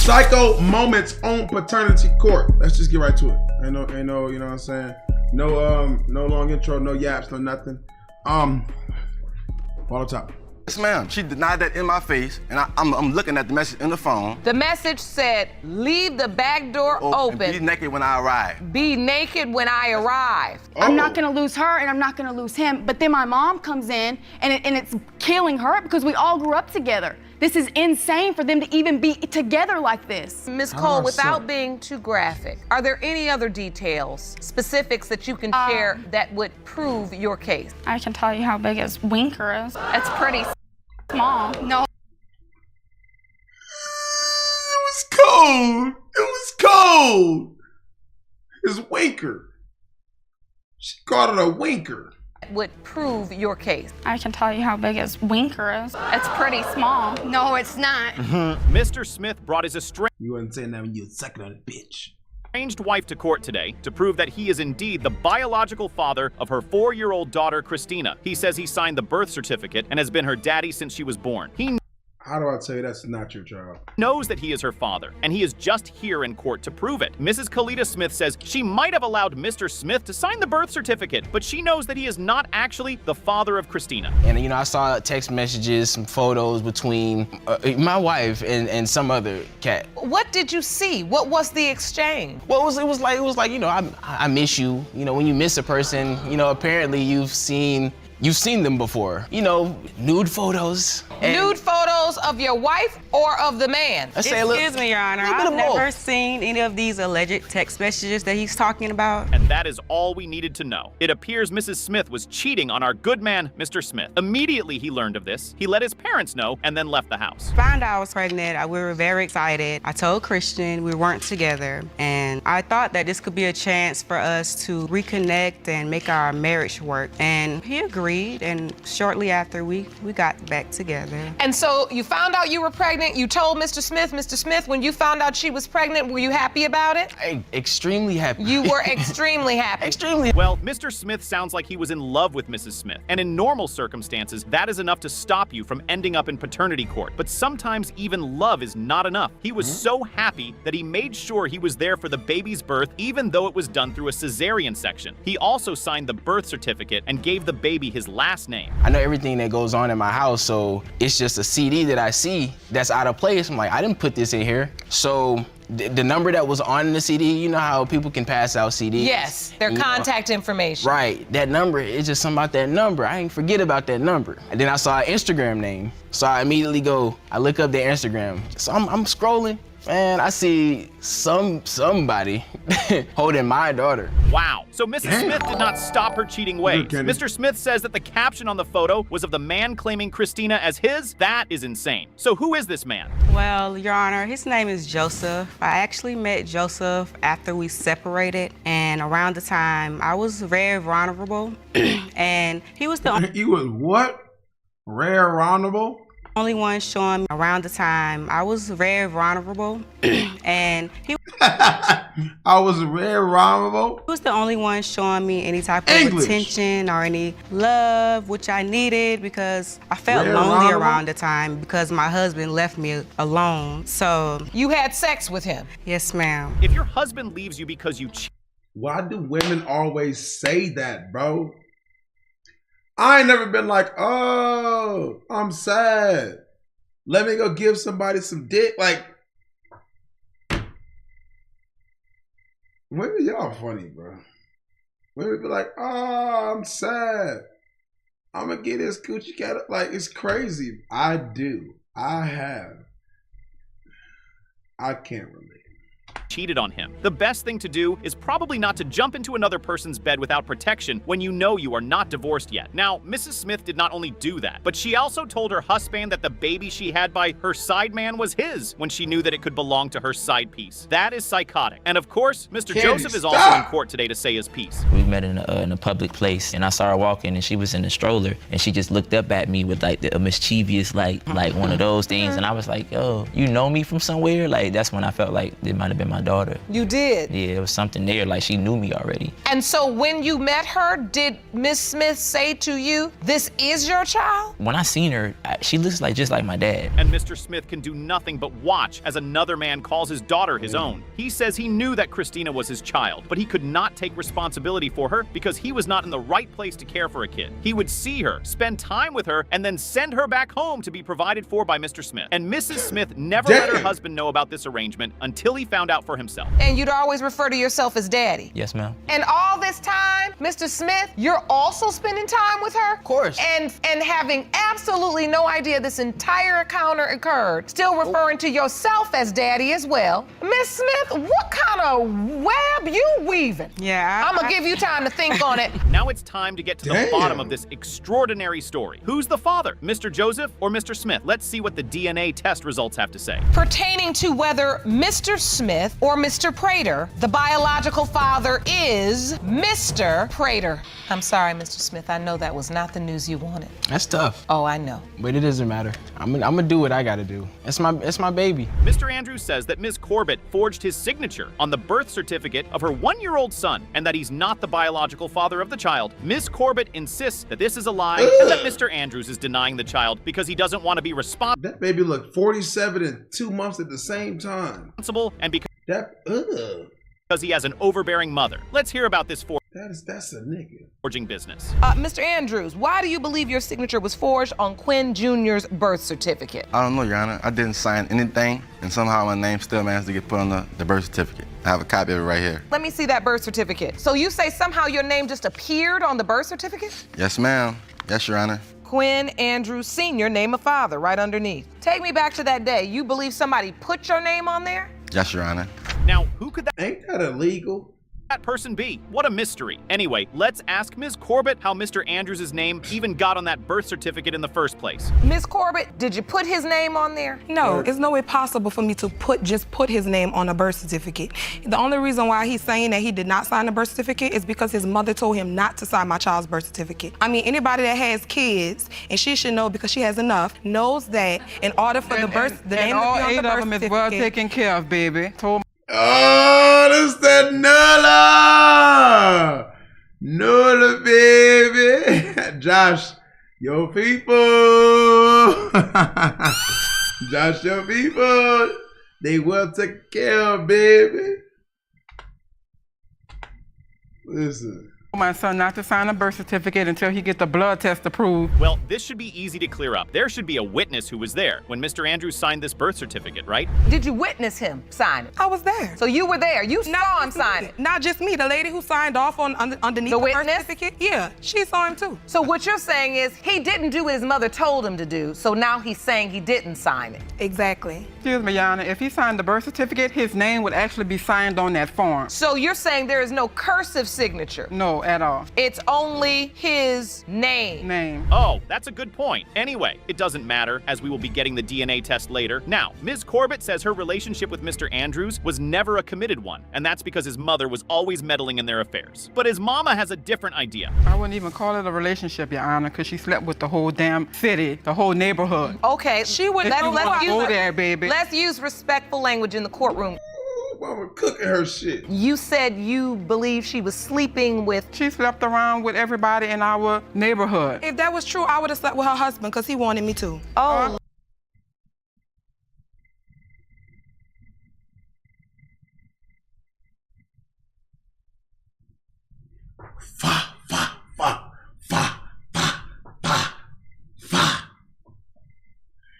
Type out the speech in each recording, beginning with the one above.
Psycho moments on paternity court. Let's just get right to it. Ain't no, you know what I'm saying? No long intro, no yaps, no nothing. Follow top. Yes, ma'am. She denied that in my face, and I'm looking at the message in the phone. The message said, leave the back door open. Be naked when I arrive. Be naked when I arrive. I'm not gonna lose her and I'm not gonna lose him, but then my mom comes in and it's killing her because we all grew up together. This is insane for them to even be together like this. Ms. Cole, without being too graphic, are there any other details, specifics that you can share that would prove your case? I can tell you how big his winker is. It's pretty small. No. It was cold. It was cold. His winker. She called it a winker. Would prove your case. I can tell you how big his winker is. It's pretty small. No, it's not. Mr. Smith brought his You wasn't saying that when you was sucking on a bitch. estranged wife to court today to prove that he is indeed the biological father of her 4-year-old daughter, Christina. He says he signed the birth certificate and has been her daddy since she was born. He How do I tell you that's not your child? knows that he is her father, and he is just here in court to prove it. Mrs. Kalita Smith says she might have allowed Mr. Smith to sign the birth certificate, but she knows that he is not actually the father of Christina. And I saw text messages, some photos between my wife and some other cat. What did you see? What was the exchange? Well, it was like I miss you. When you miss a person, apparently you've seen them before. Nude photos. Nude photos of your wife or of the man? Excuse me, Your Honor. I've never seen any of these alleged text messages that he's talking about. And that is all we needed to know. It appears Mrs. Smith was cheating on our good man, Mr. Smith. Immediately he learned of this, he let his parents know and then left the house. Found out I was pregnant. We were very excited. I told Christian we weren't together, and I thought that this could be a chance for us to reconnect and make our marriage work. And he agreed, and shortly after we got back together. And so you found out you were pregnant, you told Mr. Smith, when you found out she was pregnant, were you happy about it? Extremely happy. You were extremely happy. Extremely. Well, Mr. Smith sounds like he was in love with Mrs. Smith, and in normal circumstances, that is enough to stop you from ending up in paternity court. But sometimes even love is not enough. He was so happy that he made sure he was there for the baby's birth, even though it was done through a cesarean section. He also signed the birth certificate and gave the baby his last name. I know everything that goes on in my house, so it's just a CD that I see that's out of place. I'm like, I didn't put this in here. So the number that was on the CD, you know how people can pass out CDs? Yes, their contact information. Right, that number, it's just something about that number. I ain't forget about that number. And then I saw an Instagram name. So I immediately I look up their Instagram. So I'm scrolling, and I see somebody holding my daughter. Wow. So Mrs. Smith did not stop her cheating ways. Mr. Smith says that the caption on the photo was of the man claiming Christina as his. That is insane. So who is this man? Well, Your Honor, his name is Joseph. I actually met Joseph after we separated, and around the time I was very vulnerable, and he was the You was what? Rare vulnerable? only one showing me around the time I was very vulnerable, and he I was rare vulnerable. was the only one showing me any type of attention or any love, which I needed because I felt lonely around the time because my husband left me alone. So you had sex with him? Yes, ma'am. If your husband leaves you because you cheat. Why do women always say that, bro? I ain't never been like, oh, I'm sad. Let me go give somebody some dick. Like, women, y'all funny, bro. Women be like, oh, I'm sad. I'm gonna get this coochie cat. Like, it's crazy. I do. I have. I can't relate. Cheated on him. The best thing to do is probably not to jump into another person's bed without protection when you know you are not divorced yet. Now, Mrs. Smith did not only do that, but she also told her husband that the baby she had by her side man was his when she knew that it could belong to her side piece. That is psychotic. And of course, Mr. Joseph is also in court today to say his piece. We met in a public place, and I saw her walking, and she was in a stroller, and she just looked up at me with like a mischievous, like one of those things, and I was like, yo, you know me from somewhere? Like, that's when I felt like it might have been my daughter. You did? Yeah, it was something there, like she knew me already. And so when you met her, did Miss Smith say to you, this is your child? When I seen her, she looks like just like my dad. And Mr. Smith can do nothing but watch as another man calls his daughter his own. He says he knew that Christina was his child, but he could not take responsibility for her because he was not in the right place to care for a kid. He would see her, spend time with her, and then send her back home to be provided for by Mr. Smith. And Mrs. Smith never let her husband know about this arrangement until he found out for himself. And you'd always refer to yourself as daddy? Yes, ma'am. And all this time, Mr. Smith, you're also spending time with her? Of course. And having absolutely no idea this entire encounter occurred, still referring to yourself as daddy as well. Miss Smith, what kind of web you weaving? Yeah. I'm gonna give you time to think on it. Now it's time to get to the bottom of this extraordinary story. Who's the father, Mr. Joseph or Mr. Smith? Let's see what the DNA test results have to say. Pertaining to whether Mr. Smith or Mr. Prater, the biological father is Mr. Prater. I'm sorry, Mr. Smith, I know that was not the news you wanted. That's tough. Oh, I know. But it doesn't matter. I'm gonna do what I gotta do. It's my baby. Mr. Andrews says that Ms. Corbett forged his signature on the birth certificate of her 1-year-old son and that he's not the biological father of the child. Ms. Corbett insists that this is a lie and that Mr. Andrews is denying the child because he doesn't want to be responsible. That baby looked 47 in 2 months at the same time. And because That he has an overbearing mother. Let's hear about this that's a nigga. forging business. Mr. Andrews, why do you believe your signature was forged on Quinn Jr.'s birth certificate? I don't know, Your Honor. I didn't sign anything, and somehow my name still managed to get put on the birth certificate. I have a copy of it right here. Let me see that birth certificate. So you say somehow your name just appeared on the birth certificate? Yes, ma'am. Yes, Your Honor. Quinn Andrews Sr., name of father, right underneath. Take me back to that day. You believe somebody put your name on there? Yes, Your Honor. Now, who could Ain't that illegal? that person be? What a mystery. Anyway, let's ask Ms. Corbett how Mr. Andrews' name even got on that birth certificate in the first place. Miss Corbett, did you put his name on there? No, it's no way possible for me to just put his name on a birth certificate. The only reason why he's saying that he did not sign the birth certificate is because his mother told him not to sign my child's birth certificate. I mean, anybody that has kids, and she should know because she has enough, knows that in order for the name to be on the birth certificate. Is well taken care of, baby. Oh, this that Nulla! Nulla, baby! Josh, your people! Josh, your people! They will take care of, baby. Listen. My son not to sign a birth certificate until he gets the blood test approved. Well, this should be easy to clear up. There should be a witness who was there when Mr. Andrews signed this birth certificate, right? Did you witness him sign it? I was there. So you were there. You saw him sign it. Not just me. The lady who signed off on underneath the birth certificate. Yeah, she saw him too. So what you're saying is he didn't do what his mother told him to do, so now he's saying he didn't sign it. Exactly. Excuse me, Yana. If he signed the birth certificate, his name would actually be signed on that form. So you're saying there is no cursive signature? No, at all. It's only his name. Oh, that's a good point. Anyway, it doesn't matter, as we will be getting the DNA test later. Now, Ms. Corbett says her relationship with Mr. Andrews was never a committed one, and that's because his mother was always meddling in their affairs. But his mama has a different idea. I wouldn't even call it a relationship, Your Honor, because she slept with the whole damn city, the whole neighborhood. Okay, let's use respectful language in the courtroom. Mama cooking her shit. You said you believe she was sleeping with... She slept around with everybody in our neighborhood. If that was true, I would have slept with her husband because he wanted me to. Oh.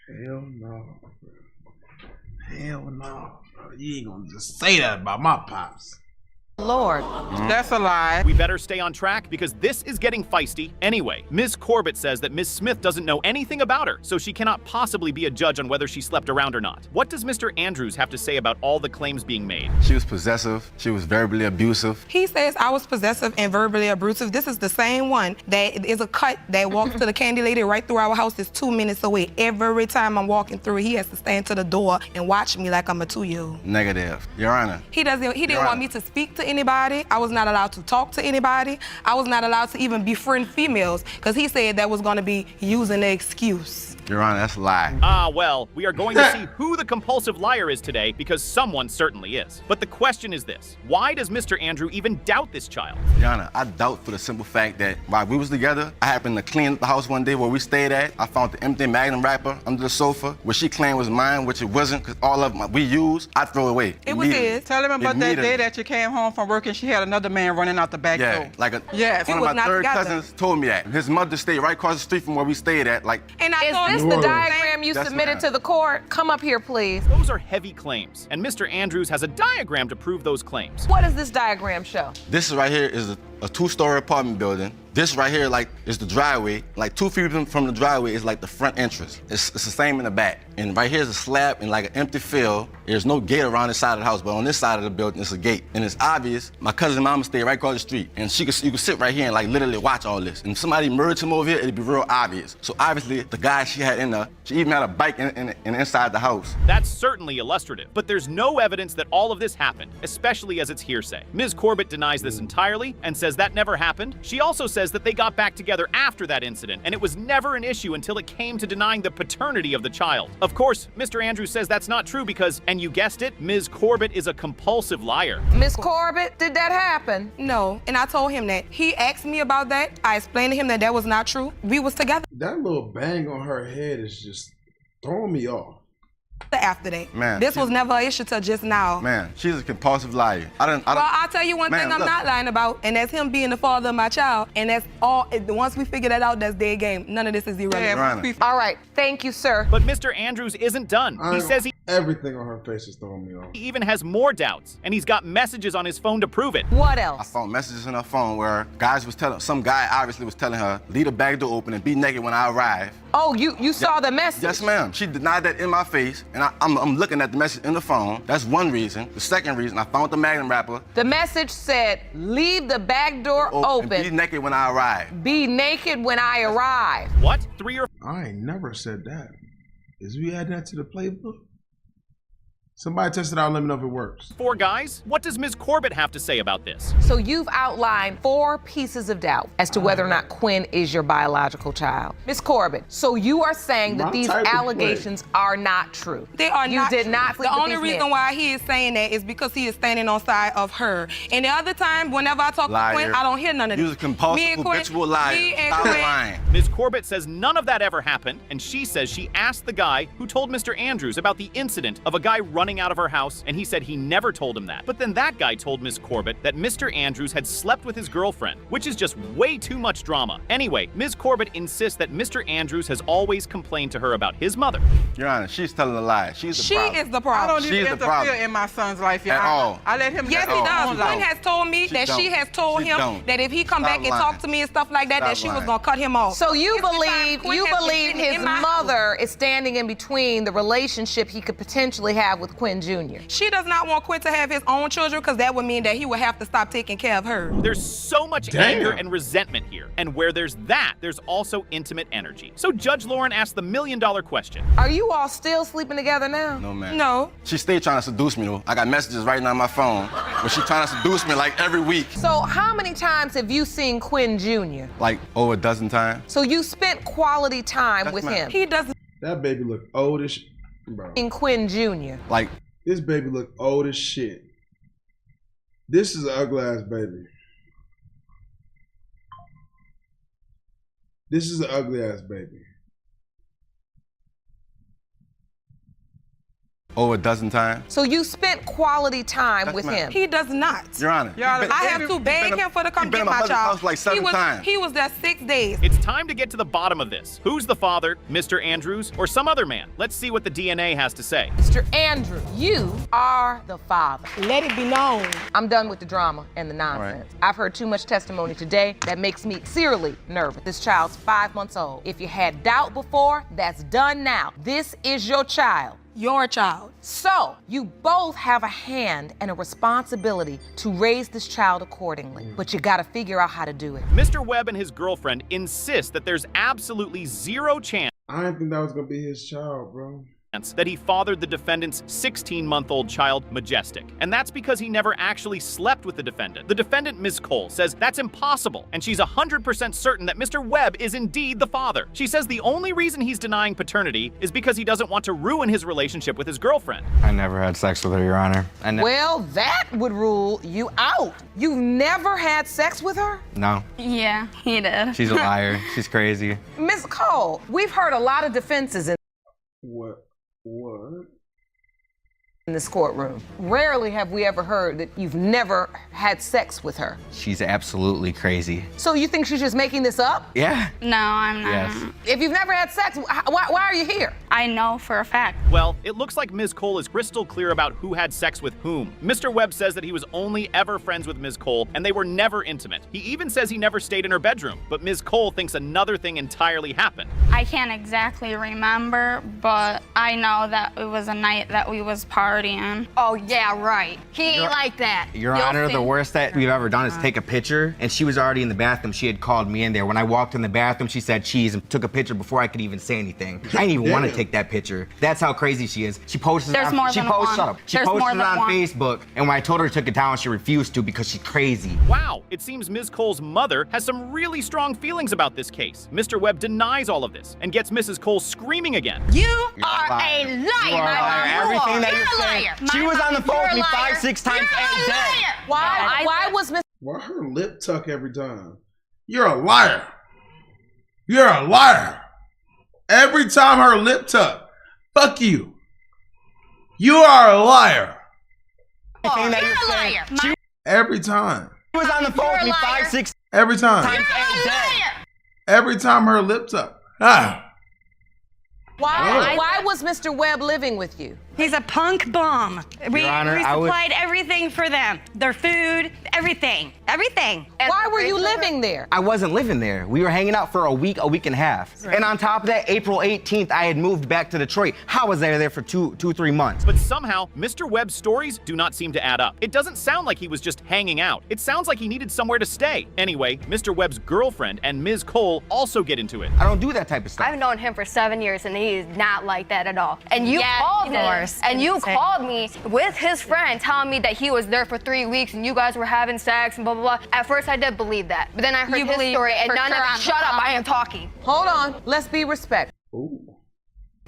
Hell no. Hell no. You ain't gonna just say that about my pops. Lord. That's a lie. We better stay on track because this is getting feisty. Anyway, Ms. Corbett says that Ms. Smith doesn't know anything about her, so she cannot possibly be a judge on whether she slept around or not. What does Mr. Andrews have to say about all the claims being made? She was possessive. She was verbally abusive. He says I was possessive and verbally abusive. This is the same one that is a cut that walks to the candy lady right through our house. Is 2 minutes away. Every time I'm walking through, he has to stand to the door and watch me like I'm a 2-year-old. Negative. Your Honor. He didn't want me to speak to anybody. I was not allowed to talk to anybody. I was not allowed to even befriend females because he said that was going to be using the excuse. Your Honor, that's a lie. Ah, well, we are going to see who the compulsive liar is today because someone certainly is. But the question is this: why does Mr. Andrew even doubt this child? Your Honor, I doubt for the simple fact that while we was together, I happened to clean up the house one day where we stayed at. I found the empty Magnum wrapper under the sofa, which she claimed was mine, which it wasn't, because all of them we used, I throw it away. It was his. Tell him about that day that you came home from work and she had another man running out the back door. Yeah, like yes. one of my third cousins told me that. His mother stayed right across the street from where we stayed at. Like, and is this the diagram you submitted to the court? Come up here, please. Those are heavy claims, and Mr. Andrews has a diagram to prove those claims. What does this diagram show? This right here is a two-story apartment building. This right here, like, is the driveway. Like, 2 feet from the driveway is like the front entrance. It's the same in the back. And right here is a slab and like an empty field. There's no gate around this side of the house, but on this side of the building, it's a gate. And it's obvious, my cousin mama stayed right across the street. And you could sit right here and like literally watch all this. And if somebody murdered him over here, it'd be real obvious. So obviously, the guy she had in there, she even had a bike in inside the house. That's certainly illustrative, but there's no evidence that all of this happened, especially as it's hearsay. Ms. Corbett denies this entirely and says that never happened. She also says that they got back together after that incident, and it was never an issue until it came to denying the paternity of the child. Of course, Mr. Andrews says that's not true because, and you guessed it, Ms. Corbett is a compulsive liar. Ms. Corbett, did that happen? No, and I told him that. He asked me about that. I explained to him that was not true. We was together. That little bang on her head is just throwing me off. After that, man, this was never an issue till just now. Man, she's a compulsive liar. Well, I'll tell you one thing I'm not lying about, and that's him being the father of my child. And that's all. Once we figure that out, that's dead game. None of this is irrelevant. All right, thank you, sir. But Mr. Andrews isn't done. He says everything on her face is throwing me off. He even has more doubts, and he's got messages on his phone to prove it. What else? I found messages on her phone where some guy obviously was telling her, leave the back door open and be naked when I arrive. Oh, you saw the message? Yes, ma'am. She denied that in my face, and I'm looking at the message in the phone. That's one reason. The second reason, I found the Magnum wrapper. The message said, leave the back door open. And be naked when I arrive. Be naked when I arrive. What? I ain't never said that. Is we adding that to the playbook? Somebody test it out and let me know if it works. 4 guys? What does Ms. Corbett have to say about this? So you've outlined 4 pieces of doubt as to whether or not Quinn is your biological child. Ms. Corbett, so you are saying that these allegations are not true. They are not true. You did not sleep The with only these reason men. why he is saying that is because he is standing on side of her. And the other time, whenever I talk to Quinn, I don't hear none of this. You're a compulsive, habitual liar. Stop lying. Ms. Corbett says none of that ever happened, and she says she asked the guy who told Mr. Andrews about the incident of a guy running out of her house, and he said he never told him that. But then that guy told Ms. Corbett that Mr. Andrews had slept with his girlfriend, which is just way too much drama. Anyway, Ms. Corbett insists that Mr. Andrews has always complained to her about his mother. Your Honor, she's telling a lie. She's the problem. She is the problem. I don't even interfere in my son's life, Your Honor. At all. I let him Yes, he does. Quinn has told me that she has told him that if he come back and talk to me and stuff like that, that she was gonna cut him off. So you believe his mother is standing in between the relationship he could potentially have with Quinn Jr. She does not want Quinn to have his own children because that would mean that he would have to stop taking care of her. There's so much anger and resentment here. And where there's that, there's also intimate energy. So Judge Lauren asked the million-dollar question. Are you all still sleeping together now? No, man. No. She stayed trying to seduce me, though. I got messages right now on my phone, but she's trying to seduce me like every week. So how many times have you seen Quinn Jr.? Like over a dozen times. So you spent quality time with him? He doesn't. That baby look old as shit, bro. In Quinn Jr. Like, this baby look old as shit. This is an ugly ass baby. This is an ugly ass baby. over a dozen times. So you spent quality time with him? He does not. Your Honor. I have to beg him for to come get my child. House like 7 times. He was there 6 days. It's time to get to the bottom of this. Who's the father, Mr. Andrews, or some other man? Let's see what the DNA has to say. Mr. Andrews, you are the father. Let it be known. I'm done with the drama and the nonsense. Right. I've heard too much testimony today that makes me sincerely nervous. This child's 5 months old. If you had doubt before, that's done now. This is your child. Your child. So, you both have a hand and a responsibility to raise this child accordingly, but you gotta figure out how to do it. Mr. Webb and his girlfriend insist that there's absolutely zero chance I didn't think that was gonna be his child, bro. that he fathered the defendant's 16-month-old child, Majestic. And that's because he never actually slept with the defendant. The defendant, Ms. Cole, says that's impossible, and she's 100% certain that Mr. Webb is indeed the father. She says the only reason he's denying paternity is because he doesn't want to ruin his relationship with his girlfriend. I never had sex with her, Your Honor. Well, that would rule you out. You've never had sex with her? No. Yeah, he did. She's a liar. She's crazy. Ms. Cole, we've heard a lot of defenses in this courtroom. Rarely have we ever heard that you've never had sex with her. She's absolutely crazy. So you think she's just making this up? Yeah. No, I'm not. Yes. If you've never had sex, why are you here? I know for a fact. Well, it looks like Ms. Cole is crystal clear about who had sex with whom. Mr. Webb says that he was only ever friends with Ms. Cole, and they were never intimate. He even says he never stayed in her bedroom, but Ms. Cole thinks another thing entirely happened. I can't exactly remember, but I know that it was a night that we was partying. Oh, yeah, right. He ain't like that. Your Honor, the worst that we've ever done is take a picture, and she was already in the bathroom. She had called me in there. When I walked in the bathroom, she said cheese and took a picture before I could even say anything. I didn't even want to take that picture. That's how crazy she is. She posted it on Facebook, and when I told her to take it down, she refused to because she's crazy. Wow, it seems Ms. Cole's mother has some really strong feelings about this case. Mr. Webb denies all of this and gets Mrs. Cole screaming again. You are a liar, You are a liar. Everything that you're saying. She was on the phone with me 5-6 times a day. Why was Miss? Why her lip tuck every time? You're a liar. You're a liar. Every time her lip tuck. Fuck you. You are a liar. Everything that you're saying. Every time. She was on the phone with me 5-6 Every time. times a day. Every time her lip tuck. Why was Mr. Webb living with you? He's a punk bum. We supplied everything for them. Their food, everything. Everything. Why were you living there? I wasn't living there. We were hanging out for a week and a half. Right. And on top of that, April 18th, I had moved back to Detroit. How was I there for 3 months? But somehow, Mr. Webb's stories do not seem to add up. It doesn't sound like he was just hanging out. It sounds like he needed somewhere to stay. Anyway, Mr. Webb's girlfriend and Ms. Cole also get into it. I don't do that type of stuff. I've known him for 7 years, and he is not like that at all. And you called him, and you called me with his friend telling me that he was there for 3 weeks and you guys were having sex and blah, blah, blah. At first, I did believe that. But then I heard his story, and none of it. Shut up, I am talking. Hold on, let's be respectful. Ooh.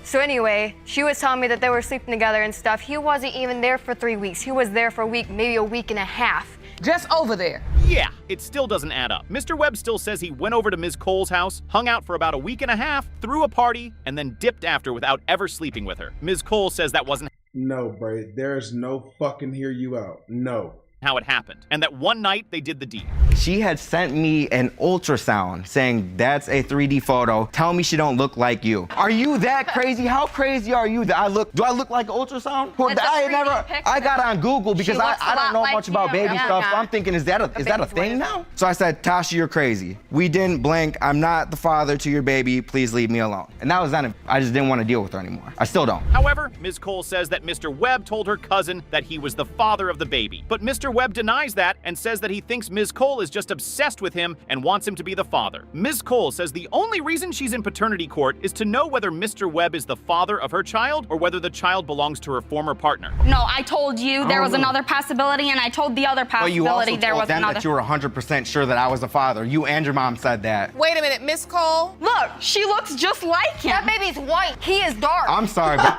So anyway, she was telling me that they were sleeping together and stuff. He wasn't even there for 3 weeks. He was there for a week, maybe a week and a half. Just over there. Yeah, it still doesn't add up. Mr. Webb still says he went over to Ms. Cole's house, hung out for about a week and a half, threw a party, and then dipped after without ever sleeping with her. Ms. Cole says that wasn't No, Bray, there's no fucking hear you out. No. how it happened, and that one night they did the deed. She had sent me an ultrasound saying that's a 3D photo. Tell me she don't look like you. Are you that crazy? How crazy are you that do I look like an ultrasound? I got on Google because I don't know much about baby stuff, so I'm thinking, is that a thing now? So I said, Tasha, you're crazy. We didn't blink. I'm not the father to your baby. Please leave me alone. And that was then. I just didn't want to deal with her anymore. I still don't. However, Ms. Cole says that Mr. Webb told her cousin that he was the father of the baby. But Mr. Webb denies that and says that he thinks Ms. Cole is just obsessed with him and wants him to be the father. Ms. Cole says the only reason she's in paternity court is to know whether Mr. Webb is the father of her child or whether the child belongs to her former partner. No, I told you there was another possibility, and I told the other possibility there was another. That you were 100% sure that I was the father. You and your mom said that. Wait a minute, Miss Cole. Look, she looks just like him. That baby's white. He is dark. I'm sorry, but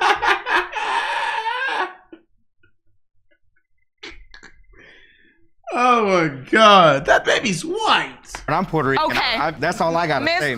oh my God, that baby's white. But I'm Puerto Rican. Okay. That's all I gotta say.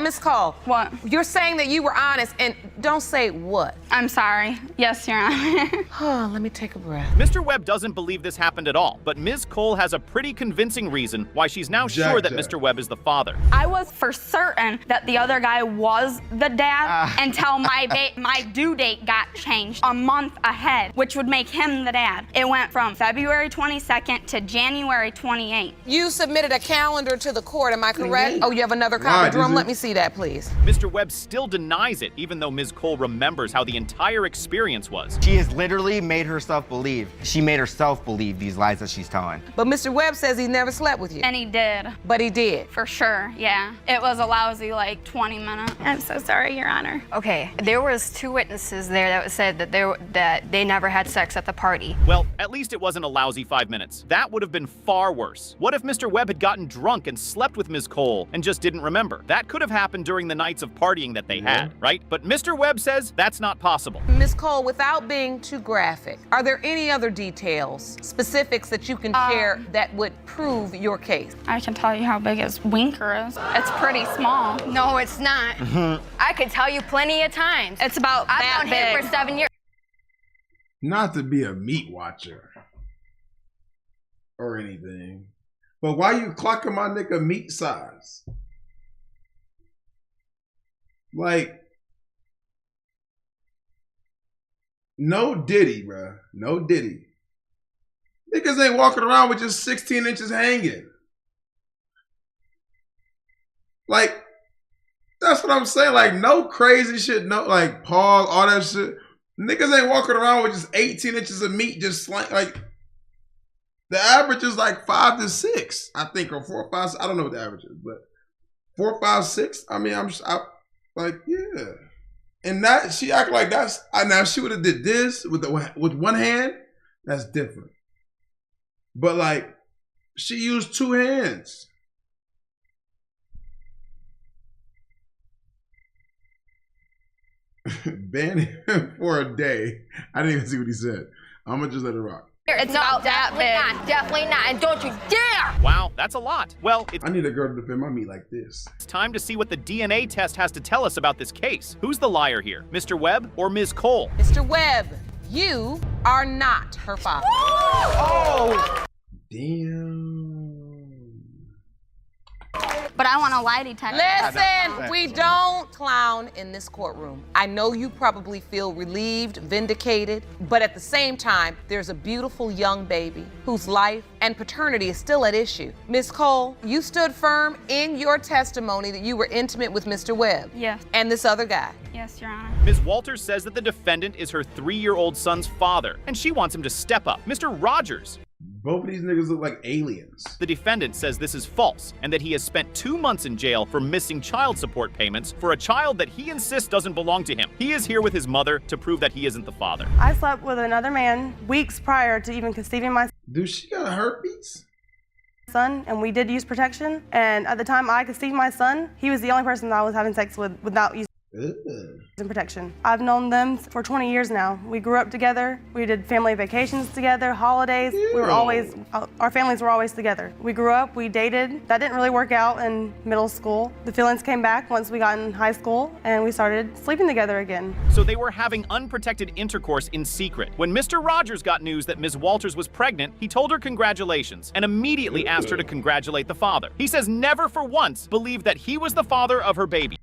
Miss Cole. What? You're saying that you were honest, and don't say what. I'm sorry. Yes, Your Honor. Oh, let me take a breath. Mr. Webb doesn't believe this happened at all, but Ms. Cole has a pretty convincing reason why she's now sure that Mr. Webb is the father. I was for certain that the other guy was the dad until my due date got changed a month ahead, which would make him the dad. It went from February 22nd to January 28th. You submitted a calendar to the court, am I correct? Oh, you have another copy. Jerome, let me see that, please. Mr. Webb still denies it, even though Ms. Cole remembers how the entire experience was. She has literally made herself believe. She made herself believe these lies that she's telling. But Mr. Webb says he never slept with you. And he did. But he did. For sure, yeah. It was a lousy, like, 20 minutes. I'm so sorry, Your Honor. Okay, there was 2 witnesses there that said that they never had sex at the party. Well, at least it wasn't a lousy 5 minutes. That would have been far worse. What if Mr. Webb had gotten drunk and slept with Ms. Cole and just didn't remember? That could have happened during the nights of partying that they had, right? But Mr. Webb says that's not possible. Ms. Cole, without being too graphic, are there any other details, specifics that you can share that would prove your case? I can tell you how big his winker is. It's pretty small. No, it's not. I could tell you plenty of times. It's about that I've known him for 7 years. Not to be a meat watcher or anything, but why you clocking my nigga meat size? Like, no Diddy, bruh. No Diddy. Niggas ain't walking around with just 16 inches hanging. Like, that's what I'm saying. Like, no crazy shit, no, like, pause, all that shit. Niggas ain't walking around with just 18 inches of meat just like, the average is like 5 to 6, I think, or 4 or 5. I don't know what the average is, but 4, 5, 6. I mean, like, yeah. And that, she act like that's, now if she would have did this with one hand, that's different. But like, she used 2 hands. Ban him for a day. I didn't even see what he said. I'm gonna just let it rock. It's not that big. Definitely not. And don't you dare! Wow, that's a lot. Well, I need a girl to defend my meat like this. It's time to see what the DNA test has to tell us about this case. Who's the liar here, Mr. Webb or Ms. Cole? Mr. Webb, you are not her father. Oh! Damn. But I want a lie detector. Listen, we don't clown in this courtroom. I know you probably feel relieved, vindicated, but at the same time, there's a beautiful young baby whose life and paternity is still at issue. Ms. Cole, you stood firm in your testimony that you were intimate with Mr. Webb. Yes. And this other guy. Yes, Your Honor. Ms. Walters says that the defendant is her 3-year-old son's father, and she wants him to step up. Mr. Rogers. Both of these niggas look like aliens. The defendant says this is false and that he has spent 2 months in jail for missing child support payments for a child that he insists doesn't belong to him. He is here with his mother to prove that he isn't the father. I slept with another man weeks prior to even conceiving my Dude, she got herpes? son, and we did use protection. And at the time I conceived my son, he was the only person that I was having sex with without using protection. I've known them for 20 years now. We grew up together. We did family vacations together, holidays. We were always, our families were always together. We grew up, we dated. That didn't really work out in middle school. The feelings came back once we got in high school, and we started sleeping together again. So they were having unprotected intercourse in secret. When Mr. Rogers got news that Ms. Walters was pregnant, he told her congratulations and immediately asked her to congratulate the father. He says never for once believed that he was the father of her baby.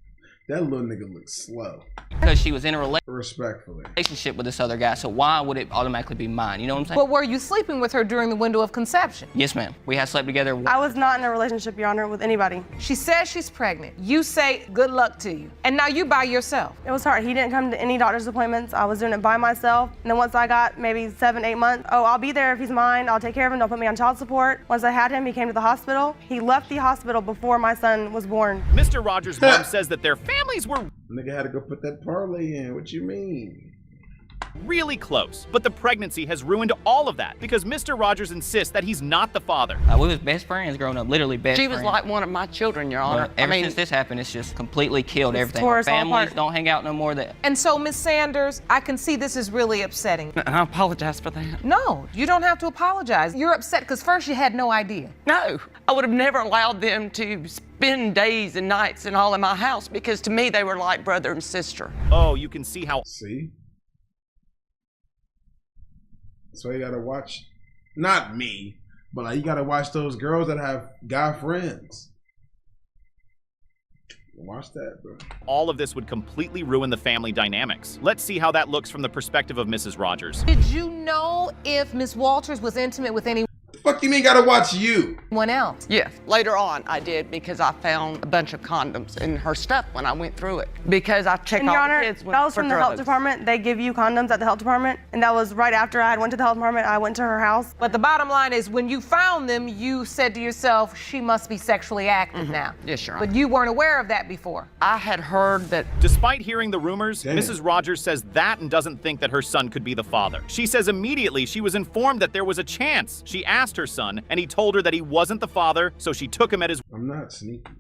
That little nigga looks slow. Because she was in a respectfully relationship with this other guy, so why would it automatically be mine? You know what I'm saying? But were you sleeping with her during the window of conception? Yes, ma'am. We had slept together. I was not in a relationship, Your Honor, with anybody. She says she's pregnant. You say good luck to you. And now you by yourself. It was hard. He didn't come to any doctor's appointments. I was doing it by myself. And then once I got maybe 7, 8 months, oh, I'll be there if he's mine. I'll take care of him. Don't put me on child support. Once I had him, he came to the hospital. He left the hospital before my son was born. Mr. Rogers' mom says that their families were nigga had to go put that parlay in. What you mean? Really close. But the pregnancy has ruined all of that because Mr. Rogers insists that he's not the father. We was best friends growing up, literally best friends. She was like one of my children, Your Honor. But ever since this happened, it's just completely killed everything. Our families don't hang out no more. And so, Ms. Sanders, I can see this is really upsetting. And I apologize for that. No, you don't have to apologize. You're upset because first you had no idea. No, I would have never allowed them to spend days and nights and all in my house because to me they were like brother and sister. Oh, you can see how. See? So you gotta watch, not me, but like you gotta watch those girls that have guy friends. Watch that, bro. All of this would completely ruin the family dynamics. Let's see how that looks from the perspective of Mrs. Rogers. Did you know if Ms. Walters was intimate with any Fuck you mean gotta watch you? One else? Yes. Later on, I did because I found a bunch of condoms in her stuff when I went through it. Because I checked all the kids that was for from the health drugs. department. They give you condoms at the health department, and that was right after I had went to the health department. I went to her house. But the bottom line is, when you found them, you said to yourself, she must be sexually active now. Yes, Your Honor. But you weren't aware of that before. I had heard that. Despite hearing the rumors, Mrs. Rogers says that and doesn't think that her son could be the father. She says immediately she was informed that there was a chance. She asked her son, and he told her that he wasn't the father, so she took him at his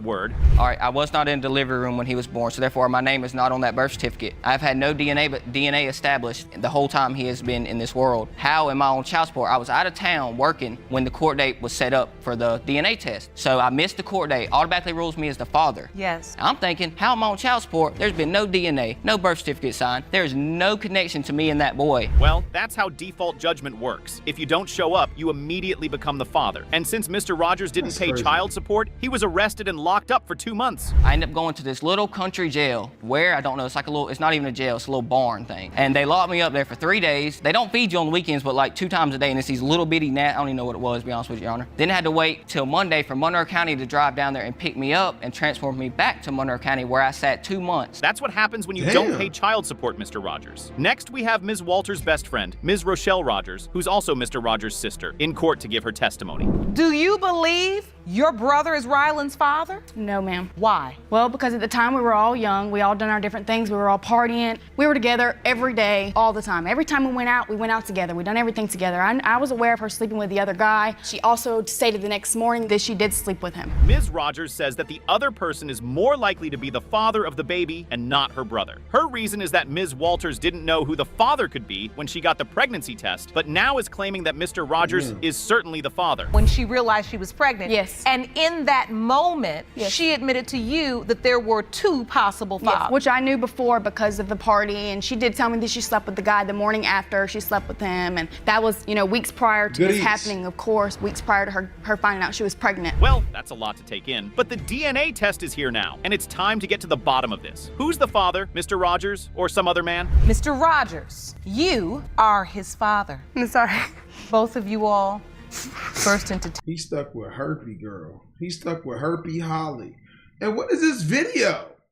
word. All right, I was not in the delivery room when he was born, so therefore my name is not on that birth certificate. I've had no DNA established the whole time he has been in this world. How am I on child support? I was out of town working when the court date was set up for the DNA test. So I missed the court date, automatically rules me as the father. Yes. I'm thinking, how am I on child support? There's been no DNA, no birth certificate signed. There's no connection to me and that boy. Well, that's how default judgment works. If you don't show up, you immediately become the father. And since Mr. Rogers didn't pay child support, he was arrested and locked up for 2 months. I ended up going to this little country jail where, I don't know, it's like a little, it's not even a jail, it's a little barn thing. And they locked me up there for 3 days. They don't feed you on the weekends, but like 2 times a day, and it's these little bitty I don't even know what it was, to be honest with you, Your Honor. Then I had to wait till Monday for Monroe County to drive down there and pick me up and transport me back to Monroe County, where I sat 2 months. That's what happens when you don't pay child support, Mr. Rogers. Next, we have Ms. Walters' best friend, Ms. Rochelle Rogers, who's also Mr. Rogers' sister, in court to give her testimony. Do you believe your brother is Ryland's father? No, ma'am. Why? Well, because at the time we were all young, we all done our different things, we were all partying. We were together every day, all the time. Every time we went out together. We done everything together. I was aware of her sleeping with the other guy. She also stated the next morning that she did sleep with him. Ms. Rogers says that the other person is more likely to be the father of the baby and not her brother. Her reason is that Ms. Walters didn't know who the father could be when she got the pregnancy test, but now is claiming that Mr. Rogers is certainly the father. When she realized she was pregnant. Yes. And in that moment, she admitted to you that there were 2 possible fathers. Yes, which I knew before because of the party, and she did tell me that she slept with the guy the morning after she slept with him, and that was, weeks prior to this happening, of course, weeks prior to her finding out she was pregnant. Well, that's a lot to take in, but the DNA test is here now, and it's time to get to the bottom of this. Who's the father, Mr. Rogers or some other man? Mr. Rogers, you are his father. I'm sorry. Both of you all burst into He stuck with Herpy Girl. He stuck with Herpy Holly. And what is this video?